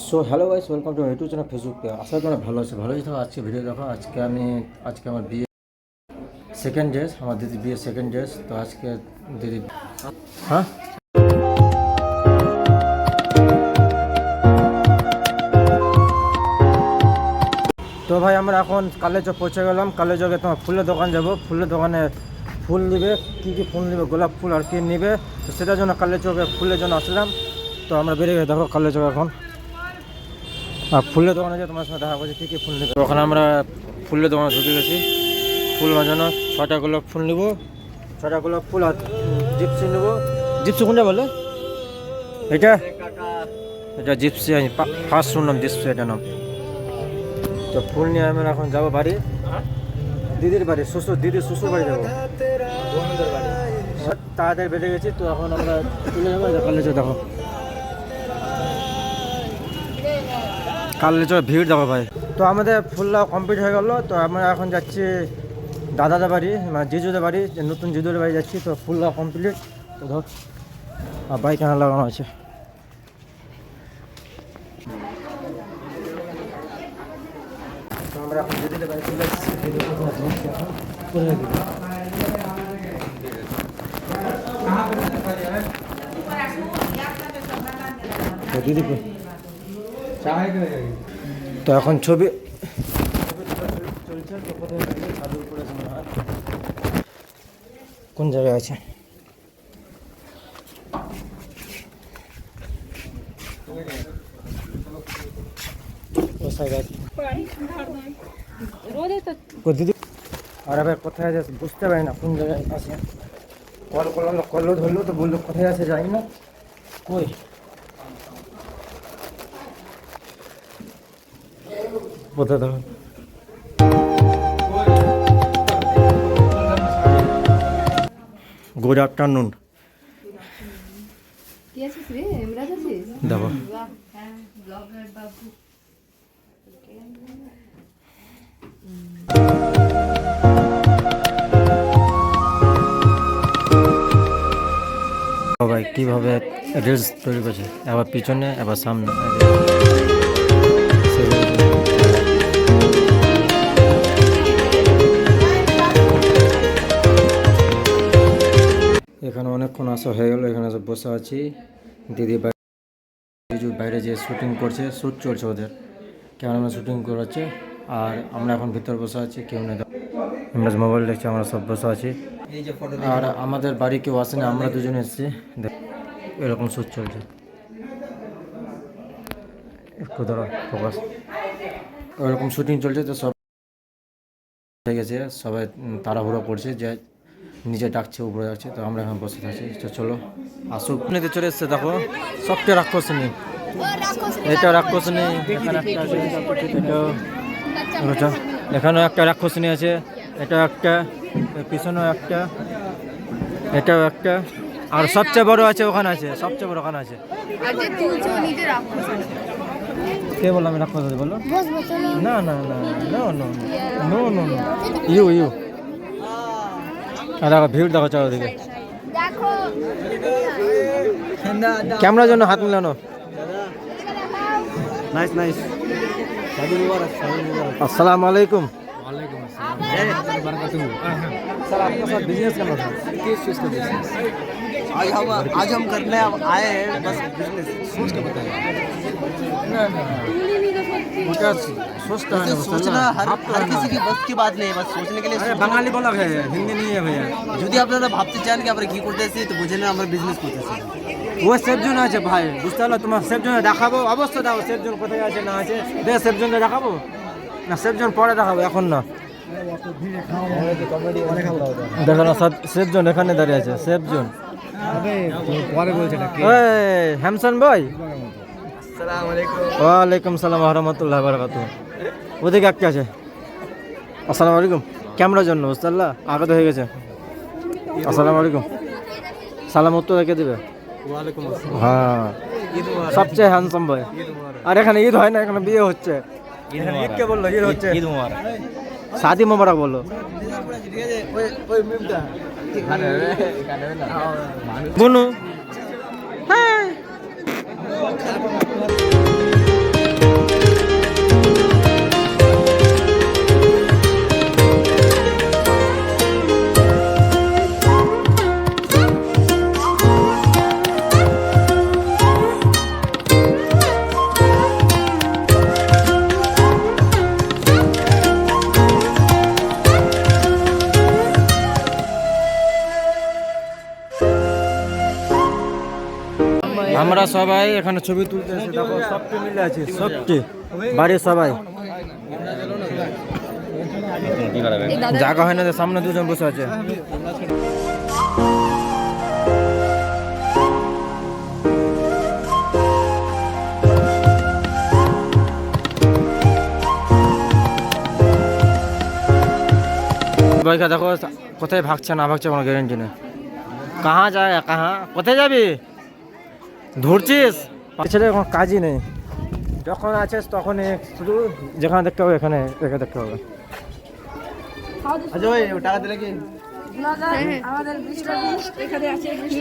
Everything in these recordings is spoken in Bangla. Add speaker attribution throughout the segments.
Speaker 1: So hello guys, welcome to YouTube channel Facebook page. আশা করি ভালো আছে। ভালো আছে তো আজকে ভিডিও দেখো। আজকে আমার বিয়ে সেকেন্ড ড্রেস, আমার দিদির বিয়ে সেকেন্ড ড্রেস। তো আজকে দিদি হ্যাঁ তো ভাই আমরা এখন কালেচক পৌঁছে গেলাম। কালেচকে তোমার ফুলের দোকান যাব। ফুলের দোকানে ফুল নিবে, কী ফুল নিবে, গোলাপ ফুল আর কি নিবে। তো সেটার জন্য কালেচকে ফুলের জন্য আসলাম। তো আমরা বেরিয়ে গেছি দেখো কালেচক এখন। আর ফুলের দোকানে যে তোমার সঙ্গে দেখা করছি কী ফুল নেবে। ওখানে আমরা ফুলের দোকানে ঢুকে গেছি। ফুল নেওয়ার জন্য 6টা গোলাপ ফুল নেবো, 6টা গোলাপ ফুল আর জিপসি নেবো। জিপসি কোনটা বলে? এটা জিপসি, আমি ফার্স্ট শুনলাম জিপসি এটা নাম। তো ফুল নিয়ে আমরা এখন যাবো বাড়ি, দিদির বাড়ি, দিদির শ্বশুর বাড়ি যাবো। তাড়াতাড়ি বেড়ে গেছি। তো এখন আমরা চলে যাবো। কালেচক দেখো, কালেচক ভিড় দেখো ভাই। তো আমাদের ফুলটা কমপ্লিট হয়ে গেল। তো আমরা এখন যাচ্ছি দাদাদের বাড়ি, মানে জিজুদের বাড়ি, নতুন জিজুদের বাড়ি যাচ্ছি। তো ফুলটা কমপ্লিট। তো ধর বাইক এখানে লাগানো আছে। তো আমরা এখন দিদিদের বাড়ি চলে এসেছি। দিদি তো এখন ছবি চলছে। তো কোথায় কোন জায়গায় আছে? দিদি আরে ভাই কোথায় আছে বুঝতে পারি না, কোন জায়গায় আছে। কল করলাম, কলও ধরলো তো বললো কোথায় আছে জানি না। কই কোথায় ধর। Good afternoon. দেখো ভাই কীভাবে রিলস তৈরি করছে, এবার পিছনে এবার সামনে। এখানে অনেকক্ষণ আসা হয়ে গেল। এখানে সব বসে আছি। দিদি বাইরে যে শুটিং করছে, শ্যুট চলছে ওদের, ক্যামেরাম্যান শুটিং করাচ্ছে। আর আমরা এখন ভিতরে বসে আছি, কেউ নেই। আমরা মোবাইল দেখছি, আমরা সব বসে আছি। আর আমাদের বাড়ি কেউ আসেনি, আমরা দুজনে এসেছি। এরকম শ্যুট চলছে। একটু ধরো ফোকাস। ওরকম শুটিং চলছে। তো সব হয়ে গেছে, সবাই তাড়াহুড়ো করছে, যে নিচে ডাকছে, উপরে যাচ্ছে। তো আমরা এখন বসে থাকছি। তো চলো আসুক। নিতে চলে এসছে দেখো, সবটা রাক্ষসনী। এটা রাক্ষসনী, এখানে একটা আছে, এখানেও একটা রাক্ষসনী আছে, এটা একটা, পিছনেও একটা, এটাও একটা। আর সবচেয়ে বড় আছে ওখানে আছে, সবচেয়ে বড় ওখানে আছে। কে বললাম আমি রাক্ষস আছে বলো? না না না no no no no no you you. আর দেখো ভিড় দেখো চারিদিকে। ক্যামেরার জন্য হাত মিলানো। Nice nice. আসসালামু আলাইকুম। सर आपका साथ बिजनेस करना था, किस चीज़ का बिजनेस? आज हम करने आए हैं, बस बिजनेस सोच के बताएं। ना सोचता है, सोचना हर किसी की बस की बात नहीं है, बस सोचने के लिए। বাঙালি বলা है, হিন্দি नहीं है भैया। যদি আপনারা ভাবতে চান কি আমরা কি করতেছি, তো বুঝে না আমরা বিজনেস করতেছি। ও সেফ জোন আছে ভাই, বুঝতে পারলো? তোমার সেফ জোনে দেখাবো, অবশ্যই দেখো সেফ জোন কোথায় আছে না আছে। দেখে সেফ জোনে দেখাবো না, সেফ জোন পরে দেখাবো, এখন না। দেখো না সেফ জোন এখানে দাঁড়িয়ে আছে, সেফ জোন। হ্যামসন ভাই, ওয়ালাইকুম সালাম রহমতুল্লাহ বারাকাতুহু। ওদিকে একটা আছে। আসসালামু আলাইকুম। ক্যামেরার জন্য বুঝতে পারলা, আগে তো হয়ে গেছে। আসসালামু আলাইকুম। সালাম উত্তর রেখে দেবে। হ্যাঁ, সবচেয়ে হ্যান্ডসাম ভাই। আর এখানে ঈদ হয় না, এখানে বিয়ে হচ্ছে। ঈদ কে বললো? ঈদ হচ্ছে, ঈদ মুবারক, শাদি মুবারক বললো। বুনু হ্যাঁ। আমরা সবাই এখানে ছবি তুলতে এসেছি, দেখো সবটি মিলে আছে, সবটি বাড়ির সবাই। জায়গা হয় না, সামনে দুজন বসে আছে। ভাইকা দেখো কোথায় ভাগছে না ভাগছে কোনো গ্যারেন্টি নেই। কাহা যায়, কাহা কোথায় যাবি, ধরছিস? ছেলে কোনো কাজই নেই, যখন আছিস তখন শুধু যেখানে দেখতে হবে এখানে রেখে দেখতে হবে। আচ্ছা ভাই টাকা দিলে কি আমাদের 20 টাকা এখানে আছে 20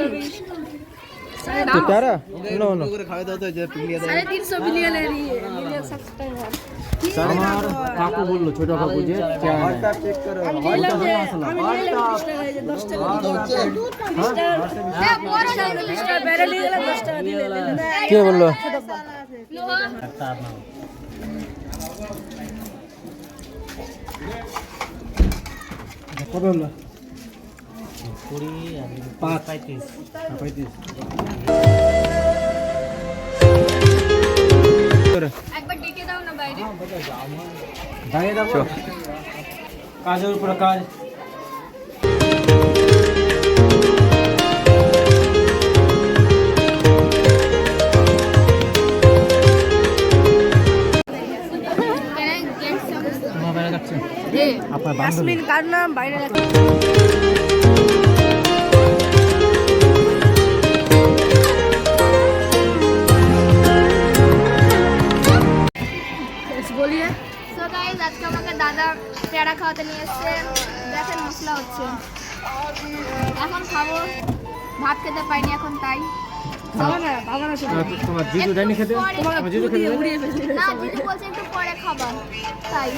Speaker 1: টাকা নো নো করে খাওয়া দাও তো যে পিলিয়া দেয় 350 মিলিয়ন এর মিলিয়ন সাবস্ক্রাইব হয়। আমার কাকু বললো ছোট কাকু যে হোয়াটসঅ্যাপ চেক করো, হোয়াটসঅ্যাপ আসলো হোয়াটসঅ্যাপ 10 টাকা 20 টাকা হ্যাঁ বড় 20 টাকা বেড়ে নিয়ে গেল 10 টাকা দিলে কে বললো? কবে হলো? 20 আর 35
Speaker 2: একবার ডেকে দাও না বাইরে।
Speaker 1: দাঁড়িয়ে যাবো, কাজের উপরে কাজ। আপনার বান্ধবী
Speaker 2: কার নাম বাইরে রাখো। বলিয়ে সো গাইস আজকে আমাকে দাদা পেয়ারা খাওয়াতে নিয়ে এসেছে। দেখেন মশলা হচ্ছে, এখন খাবো। ভাত খেতে পাইনি এখন, তাই
Speaker 1: তোমার জিজু দেয়নি খেতে? তোমার জিজু খেতে
Speaker 2: না, জিজু বলছে একটু পরে খাবা, তাই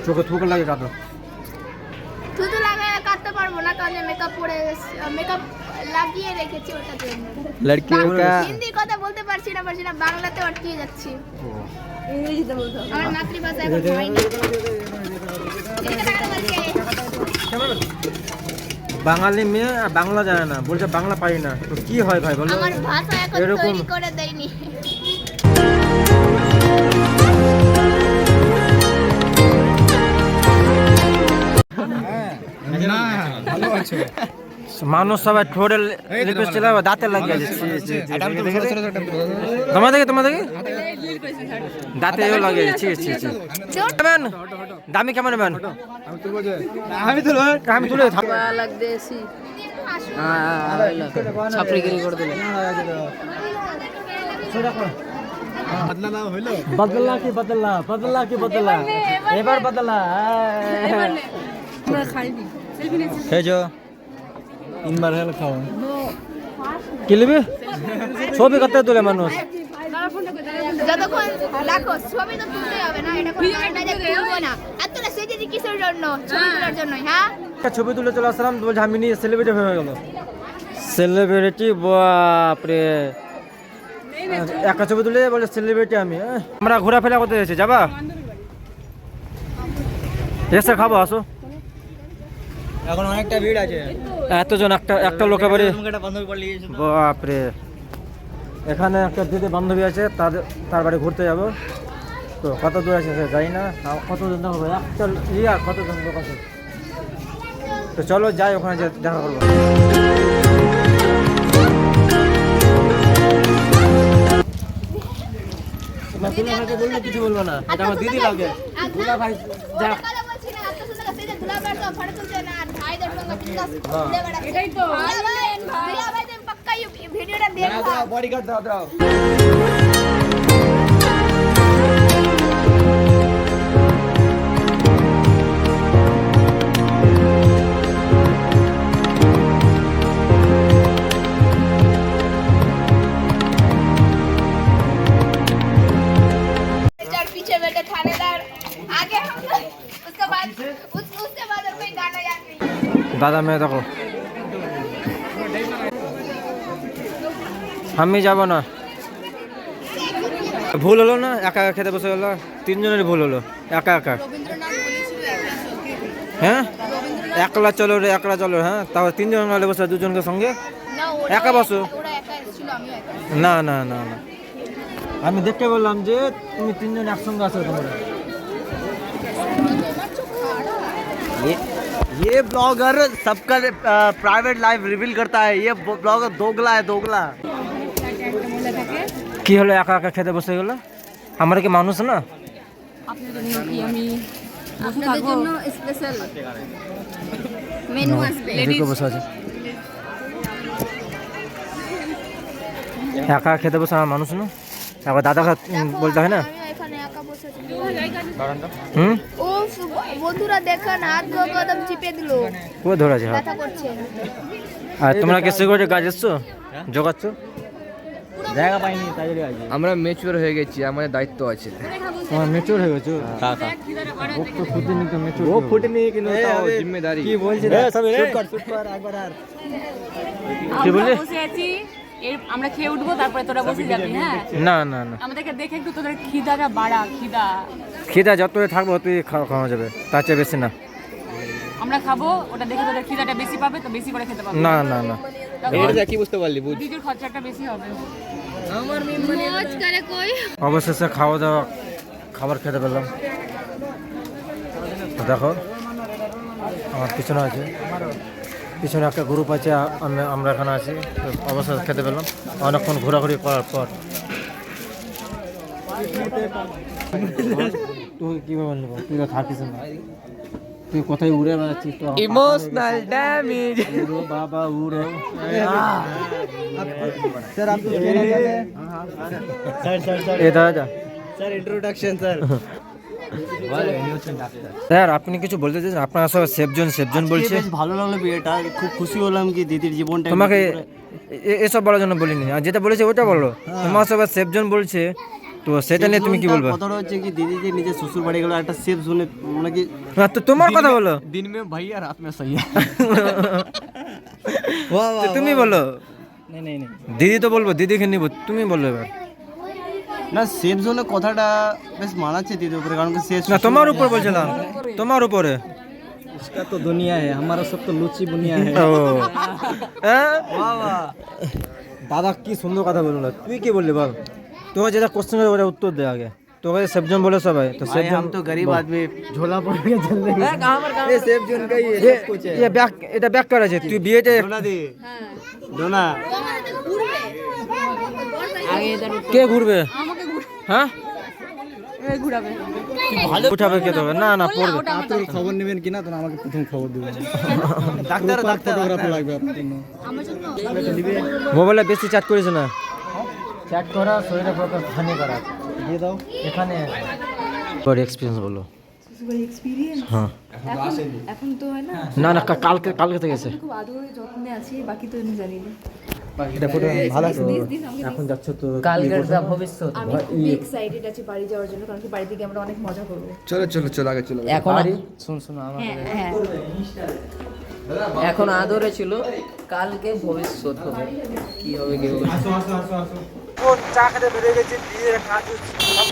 Speaker 1: চোখে থুক লাগে কাটো।
Speaker 2: থুতু লাগায় কাটতে পারবো না, কারণ মেকআপ লাগিয়ে রেখেছি ওটার জন্য।
Speaker 1: লড়কি
Speaker 2: হিন্দি কথা বলতে পারছি না, বাংলাতে আটকে যাচ্ছি। ইংরেজিতে বলতে হবে, আমার মাতৃভাষা এখন হয়নি।
Speaker 1: বাঙালি মেয়ে বাংলা জানে না, বলছে বাংলা পারি না, তো কি হয় ভাই বলো?
Speaker 2: আমার ভাষা এখন তৈরি করে দেয়নি।
Speaker 1: মানুষ সবাই ঠোঁটে লিপস্টিক ছিল, দাঁতে লাগিয়ে যাচ্ছে। তোমাদের দাঁতে লাগিয়ে যাচ্ছে। নেবেন দামি কেমন নেবেন? আমি তুলে বদলা কি এবার বদলা খেয়েছো 3 বার হেল খাও কি লিবি? ছবি করতে তুলে মানুষ
Speaker 2: যতক্ষণ দেখো ছবি তো তুলতে হবে না, এটা কোনো না যে তুলবো না। আর তোরা সেজেছি কিসের জন্য? ছবি তোলার জন্যই। হ্যাঁ
Speaker 1: ছবি তুলে চলে আসলাম, বলছে আমি নিয়ে সেলিব্রিটি হয়ে গেল। সেলিব্রিটি বাপরে, একটা ছবি তুলে বলে সেলিব্রিটি আমি। আমরা ঘোরাফেরা করতে যাচ্ছি, যাবা? এসে খাবো, আসো।
Speaker 3: এখন অনেকটা ভিড় আছে,
Speaker 1: এতজন একটা লোকের বাড়ি। বাপরে, এখানে একটা দিদি বান্ধবী আছে, তার বাড়ি ঘুরতে যাব। তো কত দূর আছে যাই না, কতজন হবে একটা কতজন লোক আছে। তো চলো যাই, ওখানে দেখা করবো। বললে কিছু বলবো না, এটা আমার দিদি লাগে। দুলা ভাই যা
Speaker 2: এটাই তো পাক্কা ভিডিওটা দেখো।
Speaker 3: বডিগার্ড দাও
Speaker 2: पीछे बैठे थानेदार आगे हम लोग, उसके बाद और कोई गाना याद नहीं।
Speaker 1: दादा मैं देखो আমি যাব না, ভুল হলো না, একা একা খেতে বসে গেলো। 3 জনের ভুল হলো, একা হ্যাঁ একলা চলো রে, একলা চলো। হ্যাঁ তাও 3 জন বসে 2 জনকে সঙ্গে একা বসো।
Speaker 2: ছিল আমিও একা
Speaker 1: না না না না, আমি দেখতে বললাম যে তুমি তিনজন একসঙ্গে আছো তোমরা।
Speaker 3: ये ब्लॉगर सबका प्राइवेट लाइफ रिवील करता है। ये ब्लॉगर दोगला है, दोगला।
Speaker 1: কি হলো একা একা খেতে বসে গেলো? আমরা কি মানুষ না?
Speaker 2: আপনাদের জন্য স্পেশাল মেনু আসবে
Speaker 1: এদিকে বসে আছে। একা খেতে বসে আমার মানুষ না, আবার দাদা বলতে হয় না।
Speaker 2: আমি এখানে একা বসে আছি
Speaker 1: হুম,
Speaker 2: ও বন্ধুরা দেখেন হাত একদম চিপে দিল
Speaker 1: ও ধরেছে হাত।
Speaker 2: ব্যথা করছে
Speaker 1: আর তোমরা কি সিকিউরিটি গার্ড এসছো জোগাচ্ছ?
Speaker 3: জায়গা পাইনি তাই জন্য আছি।
Speaker 4: আমরা ম্যাচিওর হয়ে গেছি, আমাদের দায়িত্ব আছে।
Speaker 1: তোমার মেচুর হয়ে গেছো? ও তো খুঁজে নিতে মেচুর।
Speaker 3: वो फुट नहीं कि
Speaker 4: জিম্মেদারি
Speaker 3: কি বলছিস? শুট কর একবার আর।
Speaker 1: কি বললি?
Speaker 5: আমরা বসে আছি, আমরা খেয়ে উঠবো, তারপরে তোরা বসে যাবি। হ্যাঁ,
Speaker 1: না না না,
Speaker 5: আমাদেরকে দেখে একটু তোদের খিদাটা বাড়া, খিদা।
Speaker 1: খিদা যতই থাকবো তুই খাওয়া যাবে, তার চেয়ে বেশি না।
Speaker 5: আমরা খাবো, ওটা দেখে তোদের খিদাটা বেশি পাবে, তো বেশি করে খেতে পাবে।
Speaker 1: না না না,
Speaker 3: এটা কি বুঝতে পারলি? বুঝ।
Speaker 5: দিদির খরচাটা বেশি হবে।
Speaker 2: মজ করে কই
Speaker 1: অবশেষে খাওয়া দাওয়া খাবার খেতে পেলাম। তো দেখো আমার পিছনে আছে, পিছনে একটা গ্রুপ আছে, আমরা এখানে আছি। তো অবশেষে খেতে পেলাম অনেকক্ষণ ঘোরাঘুরি করার পর। তুই কীভাবে নেবো? তুই তো থাকিস না, তুই কোথায় উড়ে বেড়াচ্ছিস? তো
Speaker 4: ইমোশনাল ড্যামেজ।
Speaker 1: উড়ো বাবা উড়ো।
Speaker 3: सर आप कुछ कहना चाहते हैं? सर
Speaker 1: এ দাদা
Speaker 3: सर इंट्रोडक्शन सर।
Speaker 1: স্যার আপনি কিছু বলতে চাইছেন? আপনার সব সেফজন সেফজন বলছে।
Speaker 3: বেশ ভালো লাগলো বিয়েটা, খুব খুশি হলাম কি দিদির জীবনটা
Speaker 1: তোমাকে এসব বলার জন্য বলিনি, আর যেটা বলেছে ওটা বলো। তোমার সব সেফজন বলছে, তো সেটা নিয়ে তুমি কি বলবে?
Speaker 3: কথাটা হচ্ছে কি দিদি যে নিজের শ্বশুর বাড়ি গেল একটা সেফ জোনে, মানে কি
Speaker 1: না তো তোমার কথা বলো।
Speaker 4: दिन में भैया रात में सैया।
Speaker 1: তো তুমি বলো।
Speaker 3: नहीं नहीं नहीं
Speaker 1: দিদি তো বলবো, দিদিকে নিব, তুমি বলবে এবার।
Speaker 3: না সেফ জোনে কথাটা বেশ মানাচ্ছে দিদির উপরে, কারণ কি সেফ
Speaker 1: না তোমার উপর বলছিলাম, তোমার উপরে।
Speaker 3: उसका तो दुनिया है, हमारा सब तो लुच्ची बुनिया है।
Speaker 1: ও হ্যাঁ, দাদা কি সুন্দর কথা বললো। তুই কি বললি বল? তোমার যেটা কোশ্চেন ওটা উত্তর দে আগে। তোকে সেফজন বলে সবাই, তো
Speaker 3: भाई
Speaker 1: সেফজন
Speaker 3: हम तो गरीब आदमी झोला पड़ के चल रहे हैं। ये सेफ जोन का ही है, सब कुछ है।
Speaker 1: এ ব্যাক, এটা ব্যাক করা আছে। তুই বিয়েতে
Speaker 3: डोना दी डोना
Speaker 1: কে ঘুরবে? হ্যাঁ
Speaker 5: এই ঘুরাবে।
Speaker 1: উঠাবে কে দেবে? না না পড়বে।
Speaker 3: তোর খবর নেবেন কিনা, তো আমাকে প্রথম খবর দিবেন। ডাক্তার ফটোগ্রাফার লাগবে আপনার জন্য।
Speaker 1: মোবাইলে বেশি চ্যাট করিস না, চ্যাট করা শরীরে প্রকার হানি করা।
Speaker 3: দিয়ে দাও।
Speaker 1: এখানে তোর এক্সপিরিয়েন্স বলো। হ্যাঁ
Speaker 6: এখন তো হয় না,
Speaker 1: না না কালকে কালকে থেকে গেছে।
Speaker 6: খুব আদরে যত্নে আছি, বাকি তো আমি জানি না।
Speaker 1: এটা ফটো ভালো আছে। এখন যাচ্ছ তো কালকের যা ভবিষ্যৎ।
Speaker 6: আমি খুবই এক্সাইটেড আছি বাড়ি যাওয়ার জন্য, কারণ কি বাড়িতে গিয়ে আমরা অনেক মজা করবো।
Speaker 4: চলো চলো চলো আগে চলো।
Speaker 1: এখন
Speaker 7: শুন শুন আমার
Speaker 6: হ্যাঁ হ্যাঁ
Speaker 7: এখন আদরে ছিল, কালকে ভবিষ্যৎ হবে। কি হবে কেউ
Speaker 1: ও চা খেতে বেরিয়ে গেছে, বিয়ের কাজ সব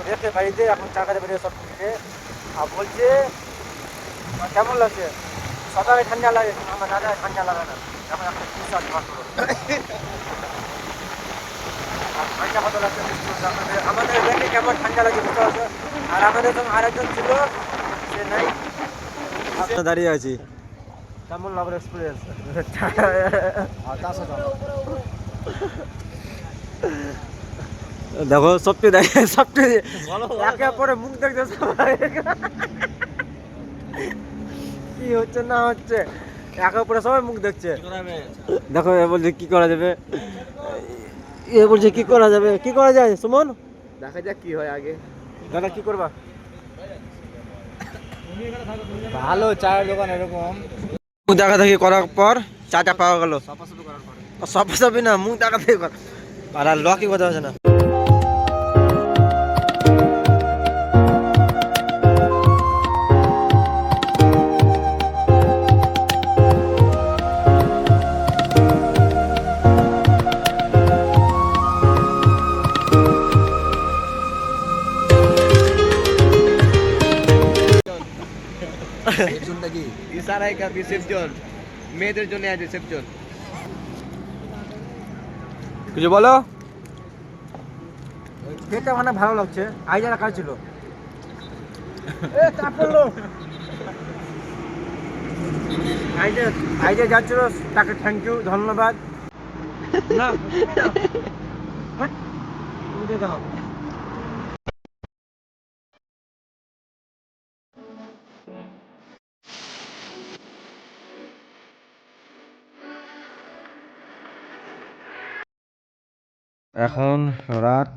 Speaker 1: রেখে বাড়িতে এখন চা খেতে বেরিয়ে সব কিনে আর বলছে কেমন লাগছে? সবাই ঠান্ডা লাগে, আমার দাদা ঠান্ডা লাগে না। এখন একটা টি শার্ট মাত্র ঠান্ডা কত লাগছে আমাদের দেখে কেমন ঠান্ডা লাগে বুঝতে পারছো? আর আমাদের সঙ্গে আরেকজন ছিল, সে নাই, দাঁড়িয়ে আছি। কেমন লাগলো এক্সপিরিয়েন্স? দেখো সবটি দেখে, সবটি একে পরে মুখ দেখতে সবাই কি হচ্ছে না হচ্ছে, একে পরে সবাই মুখ দেখছে। দেখো এ বলছে কি করা যাবে, এ বলছে কি করা যাবে, কি করা যায় সুমন?
Speaker 4: দেখা যাক কি হয় আগে।
Speaker 1: দাদা কি করবা?
Speaker 3: ভালো চায়ের দোকান এরকম
Speaker 1: মুখ দেখাদেখি করার পর চাটা পাওয়া গেল। সাফাসাফি না, মুখ দেখাদেখি কর। আর লকি কথা হচ্ছে না।
Speaker 4: ইশারায় কাফি সেফ জোন, মেয়েদের জন্য আছে সেফ জোন। কিছু বলো।
Speaker 1: খেতে অনেক ভালো লাগছে। আই যারা কাজ ছিল পড়লো আই যে যাচ্ছিল তাকে থ্যাংক ইউ, ধন্যবাদ। না উঠে দাও। এখন রাত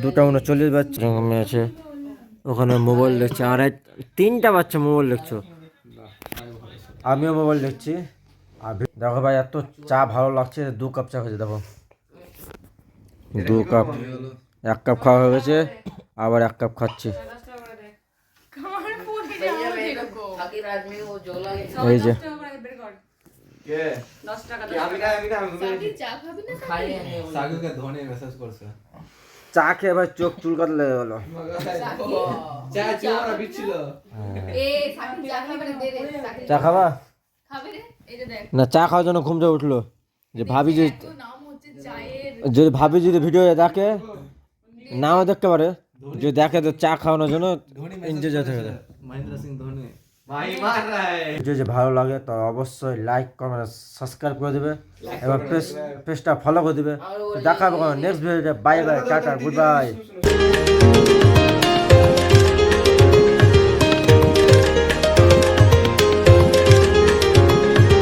Speaker 1: 2:39 বাজছে। ঘুমিয়ে আছে ওখানে মোবাইল দেখছে, 3টা বাচ্চা মোবাইল দেখছো, আমিও মোবাইল দেখছি। আর দেখো ভাই এত চা ভালো লাগছে, 2 কাপ চা খেয়েছে। দেখো 2 কাপ, 1 কাপ খাওয়া হয়ে গেছে, আবার 1 কাপ খাচ্ছি।
Speaker 7: बाकी रात में वो जोला
Speaker 1: এই যে
Speaker 7: खाए नहीं वो।
Speaker 4: সাগুকে ধোনে মেসেজ করছে।
Speaker 1: চা খেয়ে ভাই চোখ চুলকাতে লেগে গেলো।
Speaker 4: চা চোরা বিছিল।
Speaker 1: চা খাবা না? চা খাওয়ার জন্য ঘুম থেকে উঠলো। যে ভাবি যদি ভাবি যদি ভিডিও দেখে, নাও দেখতে পারে, যদি দেখে তো চা খাওয়ানোর জন্য এনজয় থেকে যায়।
Speaker 4: মহেন্দ্র সিং ধোনি ভাই মার রা है।
Speaker 1: ভিডিও যে ভালো লাগে তো অবশ্যই লাইক কমেন্ট সাবস্ক্রাইব করে দেবে এবং পেজটা ফলো করে দেবে। তো দেখা হবে নেক্সট ভিডিওতে। Bye bye, tata, good bye.